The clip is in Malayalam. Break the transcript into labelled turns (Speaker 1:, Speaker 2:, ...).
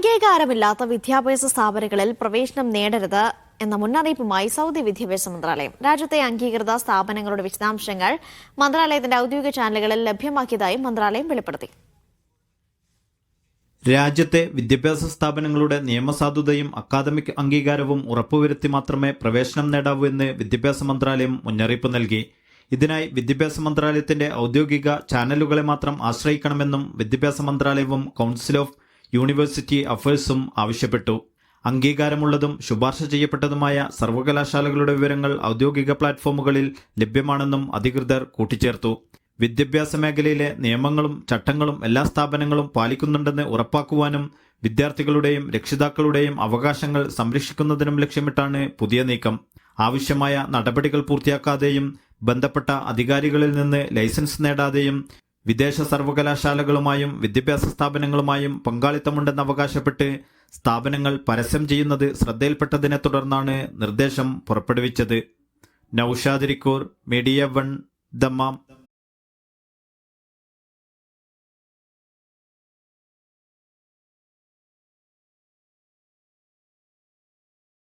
Speaker 1: അംഗീകാരമില്ലാത്ത വിദ്യാഭ്യാസ സ്ഥാപനങ്ങളിൽ പ്രവേശനം നേടരുത് എന്ന മുന്നറിയിപ്പുമായി സൗദി വിദ്യാഭ്യാസ മന്ത്രാലയം. രാജ്യത്തെ അംഗീകൃത സ്ഥാപനങ്ങളുടെ വിശദാംശങ്ങൾ മന്ത്രാലയത്തിന്റെ ഔദ്യോഗിക ചാനലുകളിൽ ലഭ്യമാക്കിയതായും മന്ത്രാലയം വെളിപ്പെടുത്തി.
Speaker 2: രാജ്യത്തെ വിദ്യാഭ്യാസ സ്ഥാപനങ്ങളുടെ നിയമസാധുതയും അക്കാദമിക് അംഗീകാരവും ഉറപ്പുവരുത്തി മാത്രമേ പ്രവേശനം നേടാവൂ എന്ന് വിദ്യാഭ്യാസ മന്ത്രാലയം മുന്നറിയിപ്പ് നൽകി. ഇതിനായി വിദ്യാഭ്യാസ മന്ത്രാലയത്തിന്റെ ഔദ്യോഗിക ചാനലുകളെ മാത്രം ആശ്രയിക്കണമെന്നും വിദ്യാഭ്യാസ മന്ത്രാലയവും കൗൺസിൽ ഓഫ് യൂണിവേഴ്സിറ്റി അഫയേഴ്സും ആവശ്യപ്പെട്ടു. അംഗീകാരമുള്ളതും ശുപാർശ ചെയ്യപ്പെട്ടതുമായ സർവകലാശാലകളുടെ വിവരങ്ങൾ ഔദ്യോഗിക പ്ലാറ്റ്ഫോമുകളിൽ ലഭ്യമാണെന്നും അധികൃതർ കൂട്ടിച്ചേർത്തു. വിദ്യാഭ്യാസ മേഖലയിലെ നിയമങ്ങളും ചട്ടങ്ങളും എല്ലാ സ്ഥാപനങ്ങളും പാലിക്കുന്നുണ്ടെന്ന് ഉറപ്പാക്കുവാനും വിദ്യാർത്ഥികളുടെയും രക്ഷിതാക്കളുടെയും അവകാശങ്ങൾ സംരക്ഷിക്കുന്നതിനും ലക്ഷ്യമിട്ടാണ് പുതിയ നീക്കം. ആവശ്യമായ നടപടികൾ പൂർത്തിയാക്കാതെയും ബന്ധപ്പെട്ട അധികാരികളിൽ നിന്ന് ലൈസൻസ് നേടാതെയും വിദേശ സർവകലാശാലകളുമായും വിദ്യാഭ്യാസ സ്ഥാപനങ്ങളുമായും പങ്കാളിത്തമുണ്ടെന്ന് അവകാശപ്പെട്ട് സ്ഥാപനങ്ങൾ പരസ്യം ചെയ്യുന്നത് ശ്രദ്ധയിൽപ്പെട്ടതിനെ തുടർന്നാണ് നിർദ്ദേശം പുറപ്പെടുവിച്ചത്. Naushad Rikkur, media 1, Dammam.